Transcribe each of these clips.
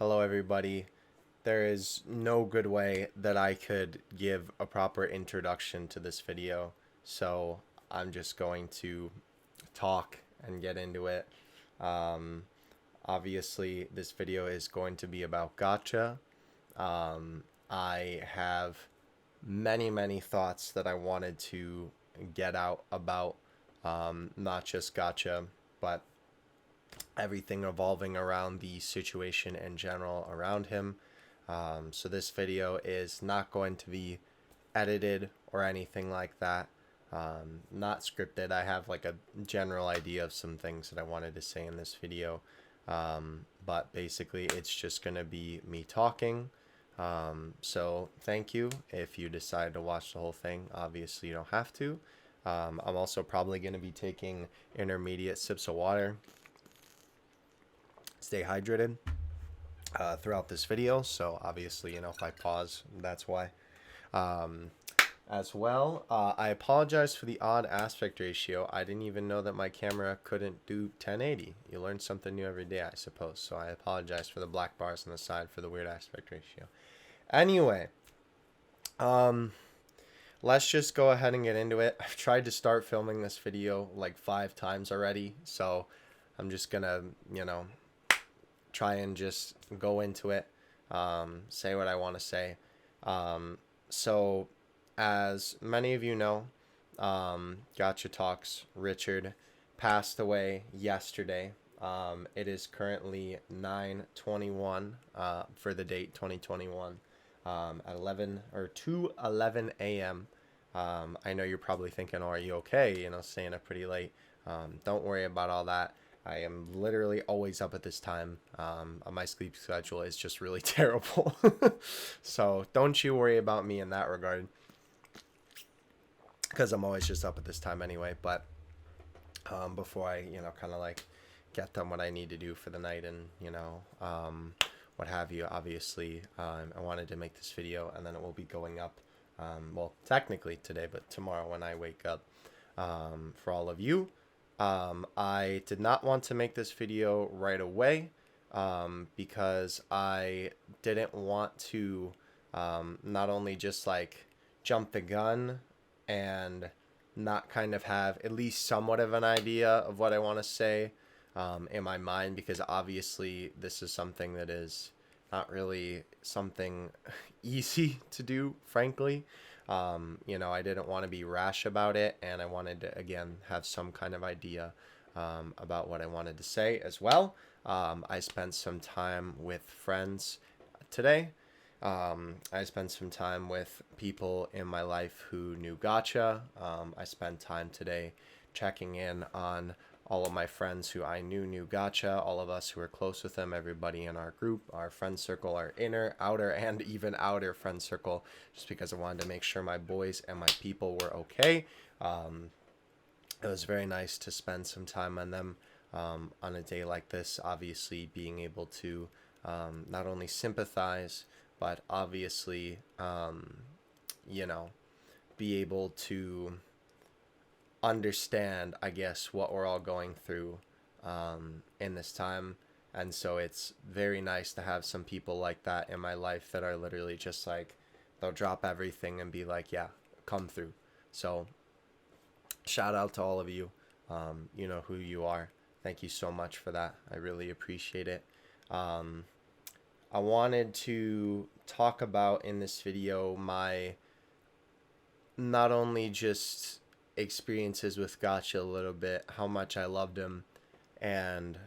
Hello, everybody. There is no good way that I could give a proper introduction to this video, so I'm just going to talk and get into it. Um, Obviously, this video is going to be about Gacha. I have many thoughts that I wanted to get out about not just Gacha, but everything revolving around the situation in general around him. So this video is not going to be edited or anything like that. Not scripted. I have like a general idea of some things that I wanted to say in this video. But basically it's just going to be me talking. So thank you if you decide to watch the whole thing. Obviously you don't have to. I'm also probably going to be taking intermediate sips of water. Stay hydrated throughout this video, so obviously if I pause, that's why. As well, I apologize for the odd aspect ratio. I didn't even know that my camera couldn't do 1080. You learn something new every day, I suppose, so I apologize for the black bars on the side for the weird aspect ratio. Anyway, let's just go ahead and get into it. I've tried to start filming this video like 5 times already, so I'm just gonna try and just go into it, say what I want to say. So, as many of you know, Gacha Talks Richard passed away yesterday. It is currently 9:21 for the date 2021 at 2:11 a.m. I know you're probably thinking, "Oh, are you okay?" Staying up pretty late. Don't worry about all that. I am literally always up at this time. My sleep schedule is just really terrible. So don't you worry about me in that regard, because I'm always just up at this time anyway. But before I, kind of like get done what I need to do for the night and, what have you, obviously, I wanted to make this video, and then it will be going up, well, technically today, but tomorrow when I wake up, for all of you. I did not want to make this video right away because I didn't want to not only just like jump the gun and not kind of have at least somewhat of an idea of what I want to say in my mind, because obviously this is something that is not really something easy to do, frankly. I didn't want to be rash about it, and I wanted to, again, have some kind of idea about what I wanted to say as well. I spent some time with friends today. I spent some time with people in my life who knew Gacha. I spent time today checking in on all of my friends who I knew Gacha, all of us who are close with them, everybody in our group, our friend circle, our inner, outer, and even outer friend circle, just because I wanted to make sure my boys and my people were okay. It was very nice to spend some time on them on a day like this, obviously being able to not only sympathize, but obviously, be able to understand, I guess, what we're all going through in this time. And so it's very nice to have some people like that in my life that are literally just like, they'll drop everything and be like, yeah, come through. So shout out to all of you. You know who you are. Thank you so much for that. I really appreciate it. I wanted to talk about in this video my not only just experiences with Gacha a little bit, how much I loved him, and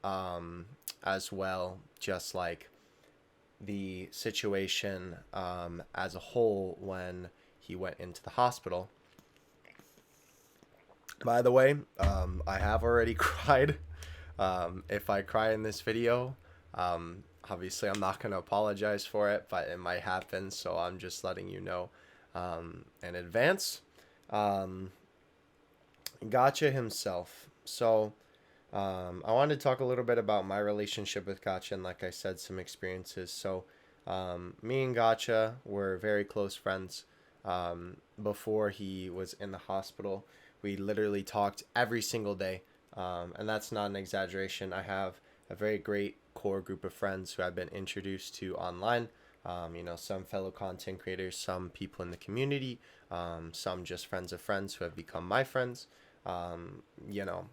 as well just like the situation as a whole when he went into the hospital. By the way, I have already cried. If I cry in this video, obviously I'm not going to apologize for it, but it might happen, so I'm just letting you know in advance. Gacha himself. So, I wanted to talk a little bit about my relationship with Gacha and, like I said, some experiences. So, me and Gacha were very close friends before he was in the hospital. We literally talked every single day, and that's not an exaggeration. I have a very great core group of friends who I've been introduced to online. Some fellow content creators, some people in the community, some just friends of friends who have become my friends. Um, you know,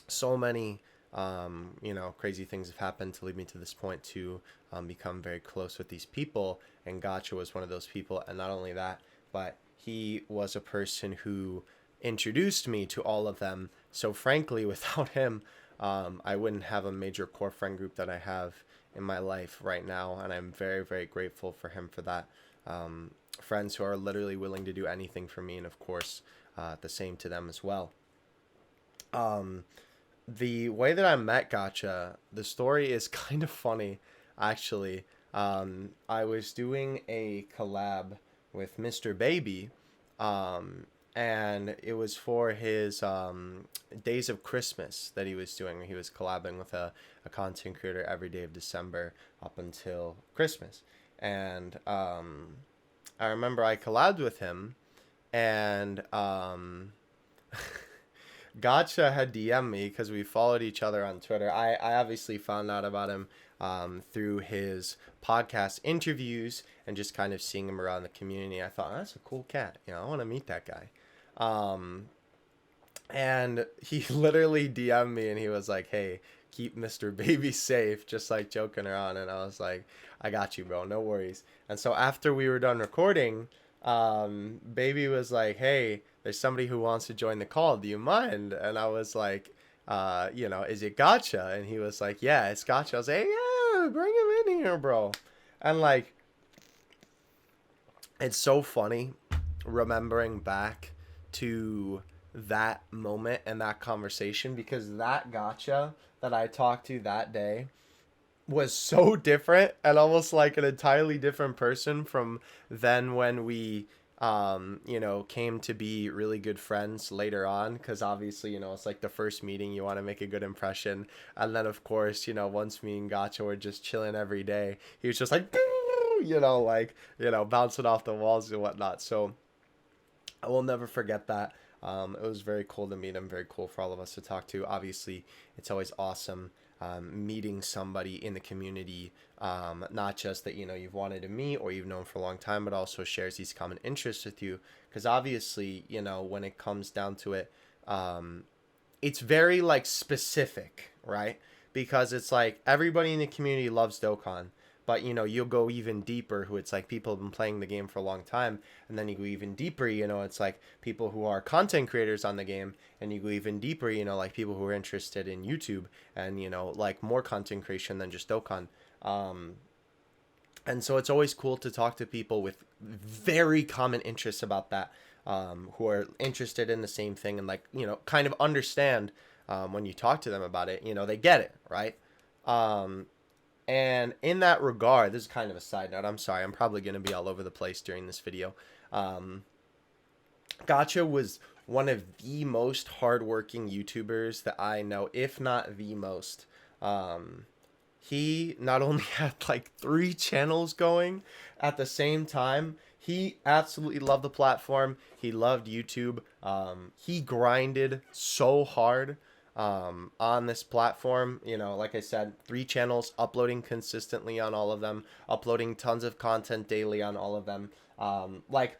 so many, crazy things have happened to lead me to this point to become very close with these people. And Gacha was one of those people. And not only that, but he was a person who introduced me to all of them. So frankly, without him, I wouldn't have a major core friend group that I have in my life right now, and I'm very, very grateful for him for that. Friends who are literally willing to do anything for me, and of course, the same to them as well. The way that I met Gacha, the story is kind of funny, actually. I was doing a collab with Mr. Baby, and it was for his Days of Christmas that he was doing. He was collabing with a content creator every day of December up until Christmas. And I remember I collabed with him, and Gotcha had DM'd me because we followed each other on Twitter. I obviously found out about him through his podcast interviews and just kind of seeing him around the community. I thought, oh, that's a cool cat. I want to meet that guy. And he literally DM'd me and he was like, hey, keep Mr. Baby safe, just like joking around. And I was like, I got you, bro. No worries. And so after we were done recording, Baby was like, hey, there's somebody who wants to join the call. Do you mind? And I was like, is it Gacha? And he was like, yeah, it's Gacha. I was like, yeah, bring him in here, bro. And like, it's so funny remembering back to that moment and that conversation, because that Gacha that I talked to that day was so different and almost like an entirely different person from then when we came to be really good friends later on, because obviously it's like the first meeting, you want to make a good impression. And then of course once me and Gacha were just chilling every day, he was just like bouncing off the walls and whatnot. So I will never forget that. It was very cool to meet him, very cool for all of us to talk to. Obviously it's always awesome meeting somebody in the community, not just that you've wanted to meet or you've known for a long time, but also shares these common interests with you. Because obviously when it comes down to it, it's very like specific, right? Because it's like everybody in the community loves Dokkan, but you'll go even deeper, who it's like people have been playing the game for a long time, and then you go even deeper, it's like people who are content creators on the game, and you go even deeper, like people who are interested in YouTube and like more content creation than just Dokkan. And so it's always cool to talk to people with very common interests about that, who are interested in the same thing, and like kind of understand when you talk to them about it, they get it, right? And in that regard, this is kind of a side note. I'm sorry, I'm probably going to be all over the place during this video. Gacha was one of the most hardworking YouTubers that I know, if not the most. He not only had like 3 channels going at the same time, he absolutely loved the platform. He loved YouTube. He grinded so hard on this platform. Like I said, 3 channels, uploading consistently on all of them, uploading tons of content daily on all of them. Like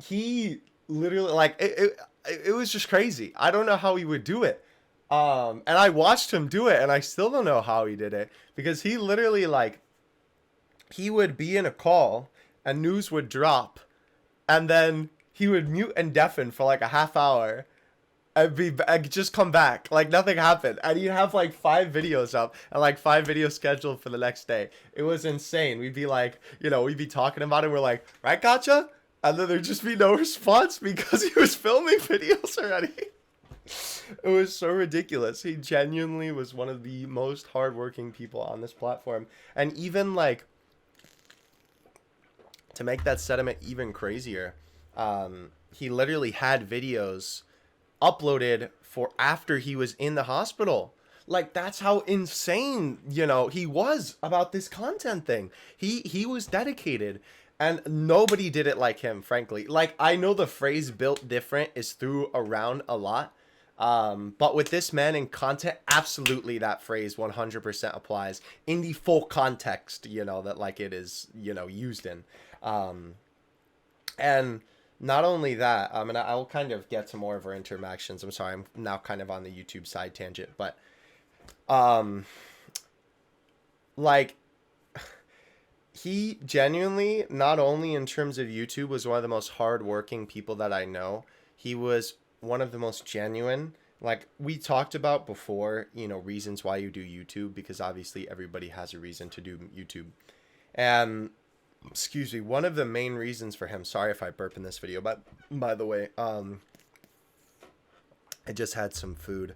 he literally, like it was just crazy. I don't know how he would do it. And I watched him do it and I still don't know how he did it, because he literally, like, he would be in a call and news would drop and then he would mute and deafen for like a half hour. I'd just come back like nothing happened, and he'd have like 5 videos up and like 5 videos scheduled for the next day. It was insane. We'd be like, we'd be talking about it. We're like, right, Gotcha? And then there'd just be no response because he was filming videos already. It was so ridiculous. He genuinely was one of the most hardworking people on this platform. And even like, to make that sentiment even crazier, he literally had videos uploaded for after he was in the hospital. Like, that's how insane he was about this content thing. He was dedicated, and nobody did it like him, frankly. Like, I know the phrase built different is through around a lot, But with this man in content, absolutely that phrase 100% applies in the full context, that like it is, used in. Um, and not only that, and I'll kind of get to more of our interactions. I'm sorry, I'm now kind of on the YouTube side tangent, but um, like he genuinely, not only in terms of YouTube, was one of the most hardworking people that I know. He was one of the most genuine. Like we talked about before, reasons why you do YouTube, because obviously everybody has a reason to do YouTube. And excuse me, one of the main reasons for him, sorry if I burp in this video, but by the way, I just had some food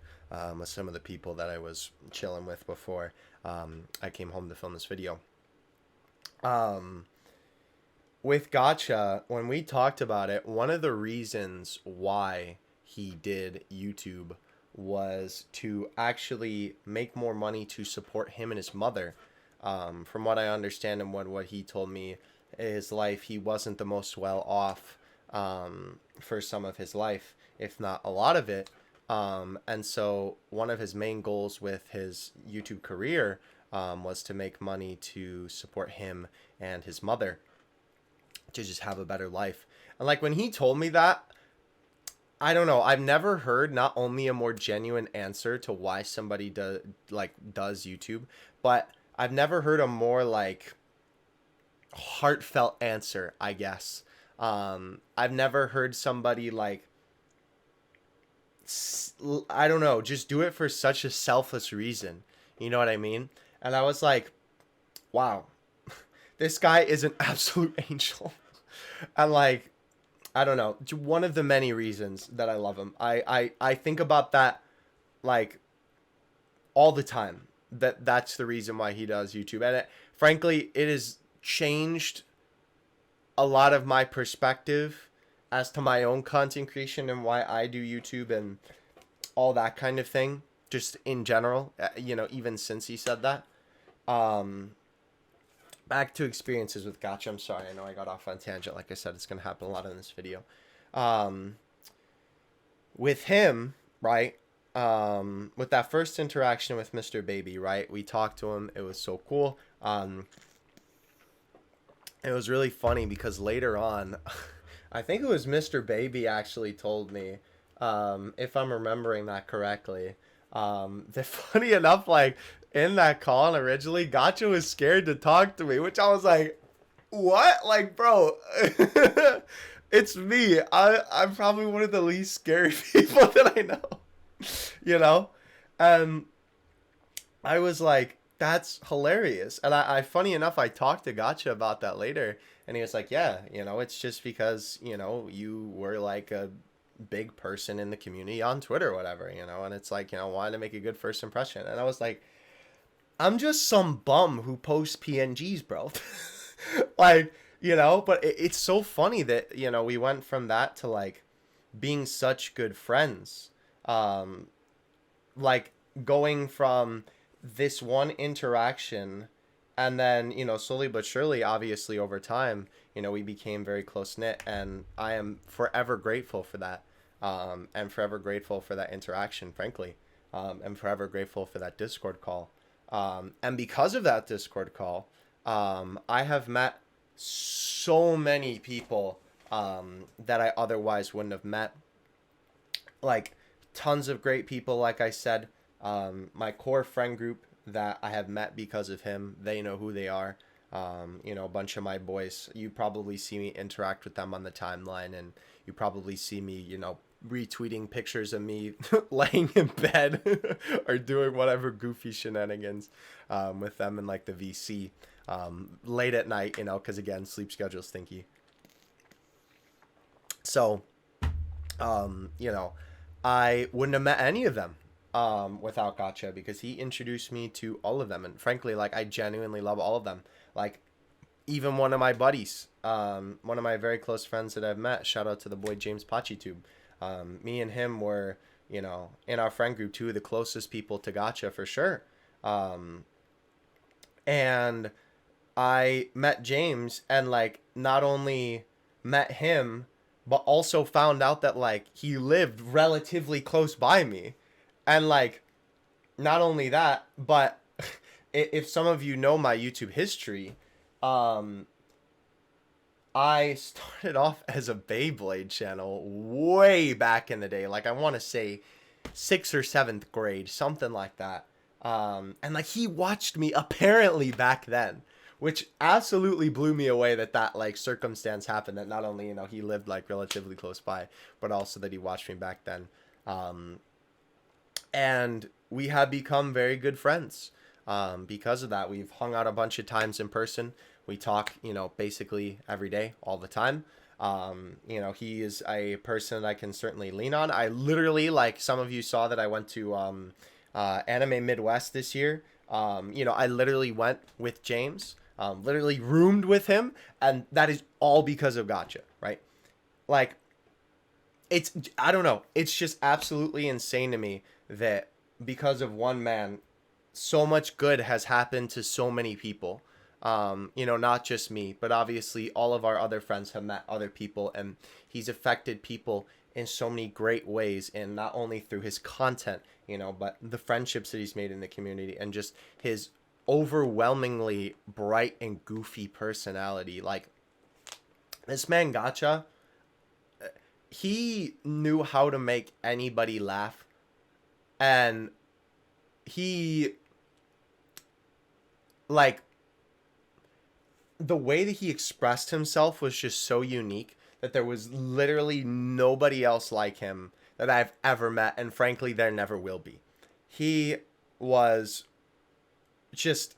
with some of the people that I was chilling with before I came home to film this video. With Gacha, when we talked about it, one of the reasons why he did YouTube was to actually make more money to support him and his mother. From what I understand and what he told me, his life, he wasn't the most well off for some of his life, if not a lot of it. And so one of his main goals with his YouTube career was to make money to support him and his mother, to just have a better life. And like when he told me that, I don't know, I've never heard not only a more genuine answer to why somebody does YouTube, but I've never heard a more like heartfelt answer, I guess. I've never heard somebody like, I don't know, just do it for such a selfless reason. You know what I mean? And I was like, wow, this guy is an absolute angel. And like, I don't know, one of the many reasons that I love him. I think about that like all the time. That's the reason why he does YouTube. And frankly, it has changed a lot of my perspective as to my own content creation and why I do YouTube and all that kind of thing. Just in general, even since he said that. Back to experiences with Gacha. I'm sorry, I know I got off on tangent. Like I said, it's going to happen a lot in this video. With him, right, with that first interaction with Mr. Baby, right, we talked to him. It was so cool. It was really funny because later on, I think it was Mr. Baby actually told me, if I'm remembering that correctly, that funny enough, like, in that call originally, Gacha was scared to talk to me, which I was like, what? Like, bro, it's me. I'm probably one of the least scary people that I know, And I was like, that's hilarious. And I funny enough, I talked to Gacha about that later, and he was like, yeah, it's just because, you were like a big person in the community on Twitter or whatever, and it's like, wanted to make a good first impression. And I was like, I'm just some bum who posts PNGs, bro. Like, but it's so funny that, we went from that to like being such good friends. Like going from this one interaction and then, slowly but surely, obviously over time, we became very close knit, and I am forever grateful for that. And forever grateful for that interaction, frankly. And forever grateful for that Discord call. And because of that Discord call, I have met so many people that I otherwise wouldn't have met. Like, tons of great people, like I said. My core friend group that I have met because of him, they know who they are. A bunch of my boys, you probably see me interact with them on the timeline, and you probably see me, retweeting pictures of me laying in bed or doing whatever goofy shenanigans with them in like the VC late at night, because again, sleep schedule stinky. So, I wouldn't have met any of them without Gacha, because he introduced me to all of them. And frankly, like, I genuinely love all of them. Like, even one of my buddies, one of my very close friends that I've met, shout out to the boy James Pachitube. Me and him were, in our friend group, two of the closest people to Gacha for sure. And I met James, and like not only met him, but also found out that like he lived relatively close by me. And like not only that, but if some of you know my YouTube history, um I started off as a Beyblade channel way back in the day. Like I want to say 6th or 7th grade, something like that. And like he watched me apparently back then, which absolutely blew me away that that like circumstance happened. That not only he lived like relatively close by, but also that he watched me back then. Um, and we have become very good friends. Because of that, we've hung out a bunch of times in person. We talk, basically every day, all the time. He is a person that I can certainly lean on. I literally, like some of you saw that I went to Anime Midwest this year. I literally went with James, literally roomed with him, and that is all because of Gacha, right? Like, I don't know. It's just absolutely insane to me that because of one man, so much good has happened to so many people. Not just me, but obviously all of our other friends have met other people, and he's affected people in so many great ways, and not only through his content, but the friendships that he's made in the community, and just his overwhelmingly bright and goofy personality. Like, this man Gacha, he knew how to make anybody laugh, and he, like, the way that he expressed himself was just so unique that there was literally nobody else like him that I've ever met, and frankly there never will be. He was just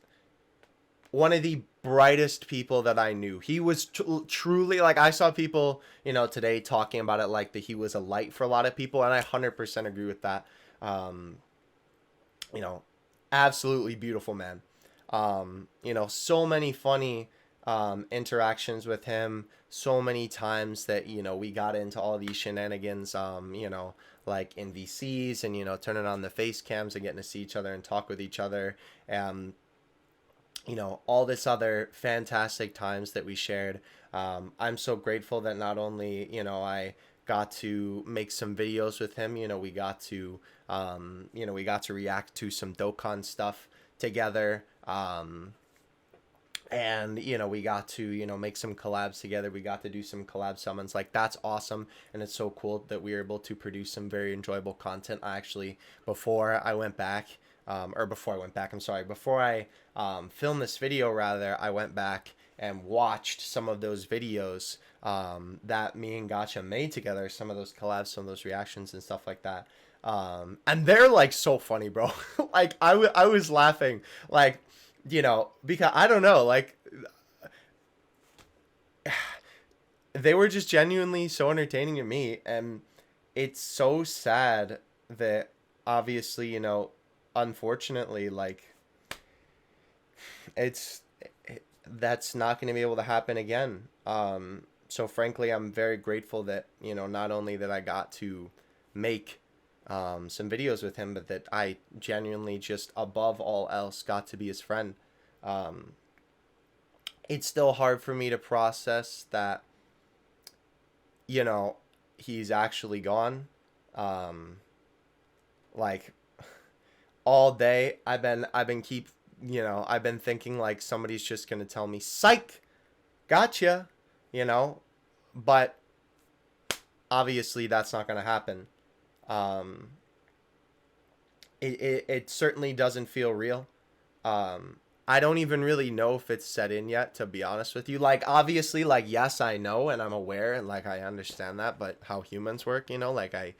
one of the brightest people that I knew. He was truly, like, I saw people, today talking about it like that he was a light for a lot of people, and I 100% agree with that. Um, you know, Absolutely beautiful man. So many funny interactions with him. So many times that we got into all these shenanigans. Like in VCs, and turning on the face cams and getting to see each other and talk with each other. And all this other fantastic times that we shared. I'm so grateful that not only I got to make some videos with him. We got to react to some Dokkan stuff together. And we got to make some collabs together. We got to do some collab summons. Like, that's awesome, and it's so cool that we were able to produce some very enjoyable content. I actually, before I went back, I'm sorry, before I filmed this video, rather, I went back and watched some of those videos that me and Gacha made together, some of those collabs, some of those reactions and stuff like that. And they're like so funny, bro. Like, I was laughing, like, because I don't know, like, they were just genuinely so entertaining to me. And it's so sad that obviously, unfortunately, like, that's not going to be able to happen again. So frankly, I'm very grateful that, not only that I got to make some videos with him, but that I genuinely, just above all else, got to be his friend. It's still hard for me to process that, he's actually gone. Like, all day I've been thinking like somebody's just gonna tell me, psych, gotcha, but obviously that's not gonna happen. um it certainly doesn't feel real. I don't even really know if it's set in yet, to be honest with you. Like, obviously, like, yes, I know and I'm aware and like I understand that, but how humans work, like I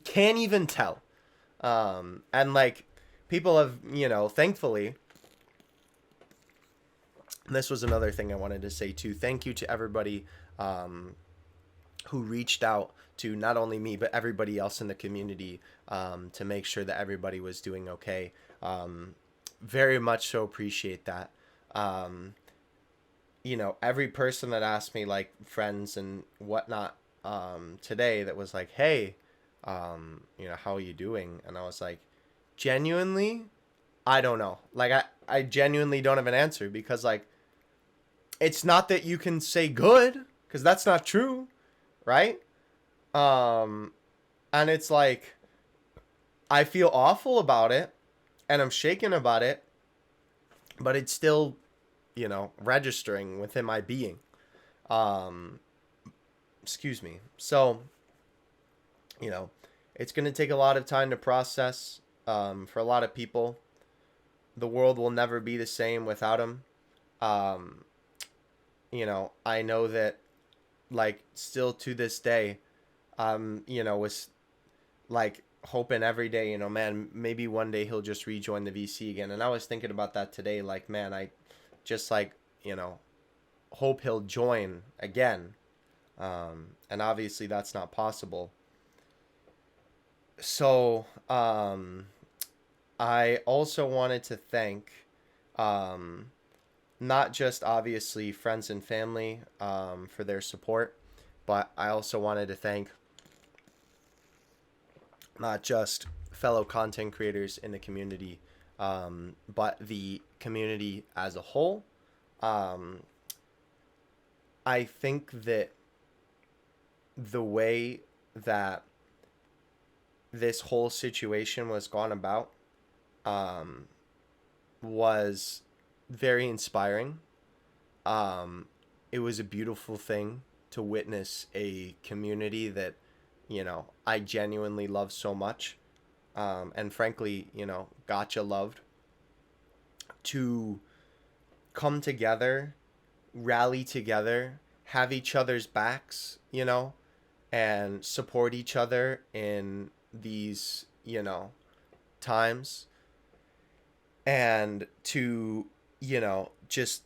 can't even tell. And like, people have, thankfully, and this was another thing I wanted to say too. Thank you to everybody who reached out to not only me, but everybody else in the community, to make sure that everybody was doing okay. Very much so appreciate that. Every person that asked me, like friends and whatnot, today, that was like, hey, how are you doing? And I was like, genuinely, I don't know. Like, I genuinely don't have an answer, because like, it's not that you can say good. because that's not true, right? Um, and it's like I feel awful about it, and I'm shaken about it, but it's still, registering within my being. Um, excuse me. So, you know, it's going to take a lot of time to process. For a lot of people, the world will never be the same without him. Um, I know that, like, still to this day, was like hoping every day, man, maybe one day he'll just rejoin the VC again. And I was thinking about that today. Like, man, I just like, hope he'll join again. And obviously that's not possible. So, I also wanted to thank, um, not just obviously friends and family, for their support, but I also wanted to thank not just fellow content creators in the community, but the community as a whole. Um, I think that the way that this whole situation was gone about, um, was very inspiring. Um, it was a beautiful thing to witness a community that, I genuinely love so much. And frankly, Gotcha loved, to come together, rally together, have each other's backs, and support each other in these, times, and to, just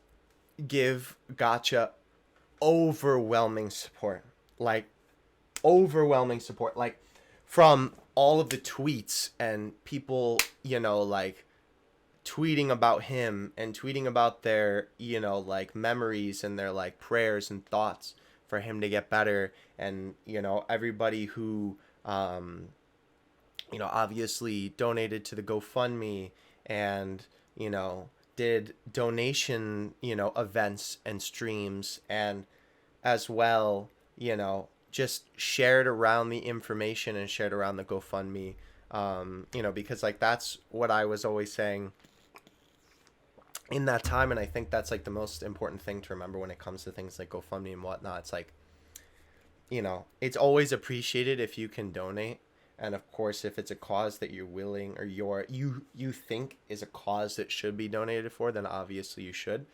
give Gotcha overwhelming support. Like, overwhelming support. Like, from all of the tweets and people, like, tweeting about him and tweeting about their, like, memories and their, like, prayers and thoughts for him to get better. And, everybody who, obviously donated to the GoFundMe, and, did donation, events and streams, and as well, just shared around the information and shared around the GoFundMe. Because, like, that's what I was always saying in that time. And I think that's, like, the most important thing to remember when it comes to things like GoFundMe and whatnot. It's like, it's always appreciated if you can donate. And of course, if it's a cause that you're willing, or you think is a cause that should be donated for, then obviously you should.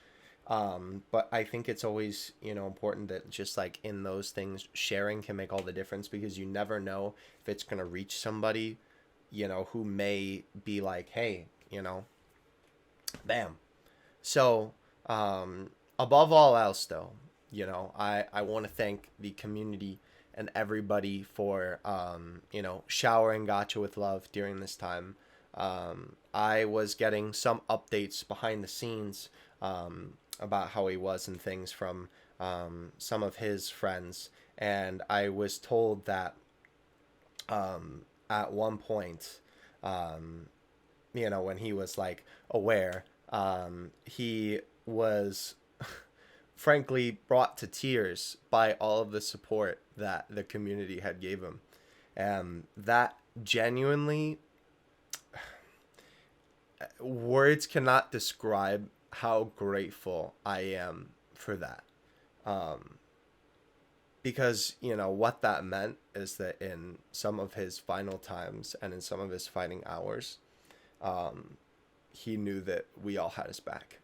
But I think it's always, important that, just like in those things, sharing can make all the difference, because you never know if it's going to reach somebody, who may be like, hey, bam. So, above all else, though, I want to thank the community and everybody for, showering Gotcha with love during this time. I was getting some updates behind the scenes, about how he was and things from, some of his friends. And I was told that, at one point, when he was, like, aware, he was frankly brought to tears by all of the support that the community had gave him. And that genuinely, words cannot describe how grateful I am for that. Um, because, what that meant is that in some of his final times and in some of his fighting hours, um, he knew that we all had his back,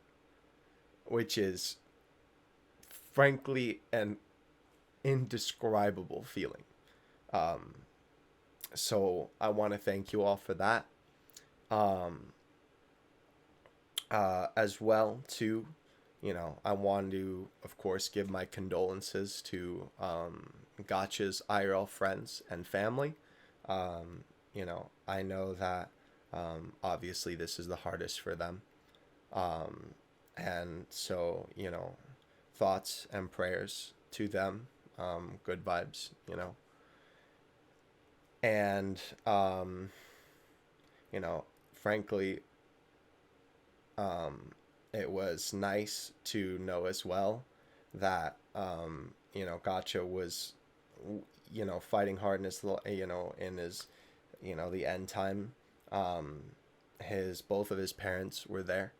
which is frankly an indescribable feeling. Um, so I want to thank you all for that. Um, as well, too, I want to, of course, give my condolences to, Gotcha's IRL friends and family. I know that, obviously this is the hardest for them. Um, and so, thoughts and prayers to them. Good vibes, And, frankly, it was nice to know as well that, Gacha was, fighting hard in his, in his, the end time. Um, both of his parents were there,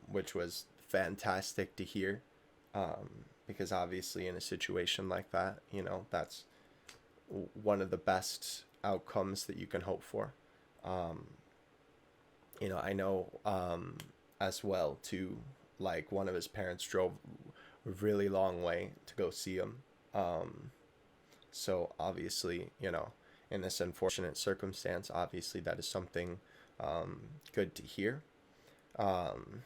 which was fantastic to hear. Because obviously in a situation like that, that's one of the best outcomes that you can hope for. Um, I know, as well too, like one of his parents drove a really long way to go see him. Um, so obviously, in this unfortunate circumstance, obviously that is something, good to hear. Um,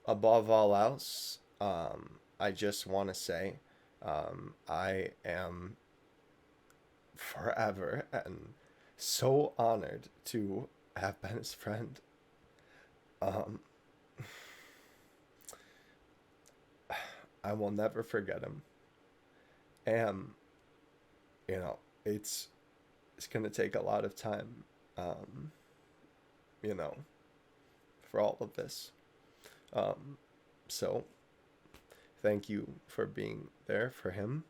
Above all else, I just want to say, I am forever and so honored to have been his friend. Um, I will never forget him. And, you know, it's it's gonna take a lot of time, um, you know, for all of this. Um, so thank you for being there for him.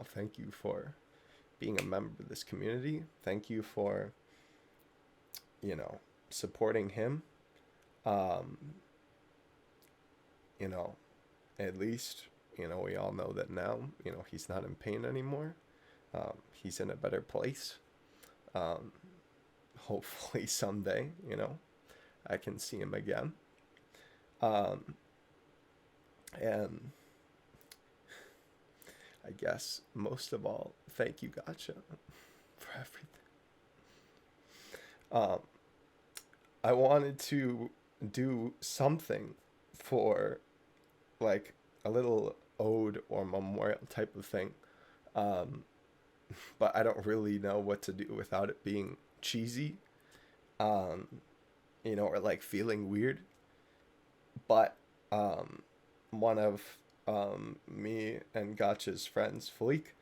Thank you for being a member of this community. Thank you for, you know, supporting him. Um, you know, at least, we all know that now, he's not in pain anymore. He's in a better place. Um, Hopefully someday, I can see him again. Um, and I guess most of all, thank you, Gotcha, for everything. Um, I wanted to do something for like a little ode or memorial type of thing. Um, but I don't really know what to do without it being cheesy, um, or like feeling weird. But one of me and Gotcha's friends, Fleek,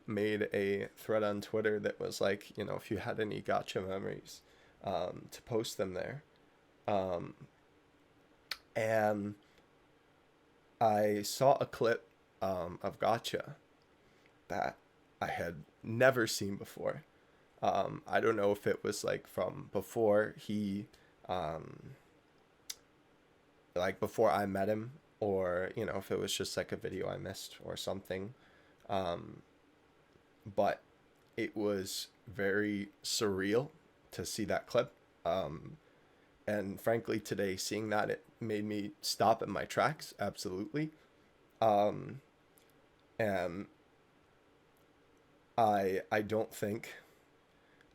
made a thread on Twitter that was like, if you had any Gotcha memories, to post them there. Um, and I saw a clip, of Gotcha that I had never seen before. I don't know if it was like from before um, like before I met him, or if it was just like a video I missed or something. Um, but it was very surreal to see that clip. Um, and frankly, today seeing that, it made me stop in my tracks. Absolutely. Um, and I don't think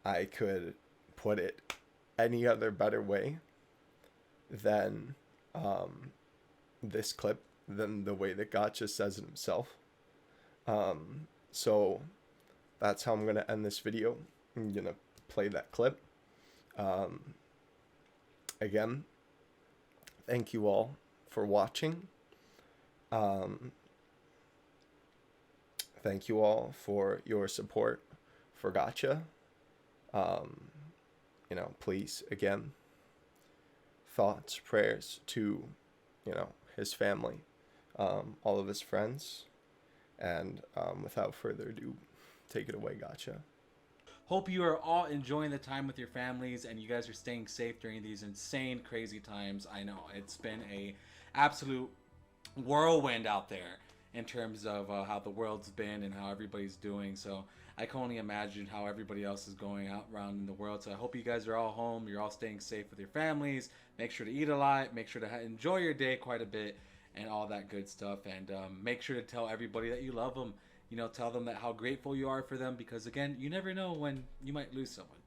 I could put it any other better way than, um, this clip, than the way that Gotcha says it himself. So that's how I'm gonna end this video. I'm gonna play that clip. Um, Again, thank you all for watching. Um, Thank you all for your support for Gotcha. Um, Please, again, thoughts, prayers to, his family, all of his friends. And without further ado, take it away, Gotcha. Hope you are all enjoying the time with your families and you guys are staying safe during these insane, crazy times. I know it's been a absolute whirlwind out there in terms of how the world's been and how everybody's doing. So I can only imagine how everybody else is going out around in the world. So I hope you guys are all home. You're all staying safe with your families. Make sure to eat a lot. Make sure to enjoy your day quite a bit and all that good stuff. And make sure to tell everybody that you love them. Tell them that how grateful you are for them because again, you never know when you might lose someone.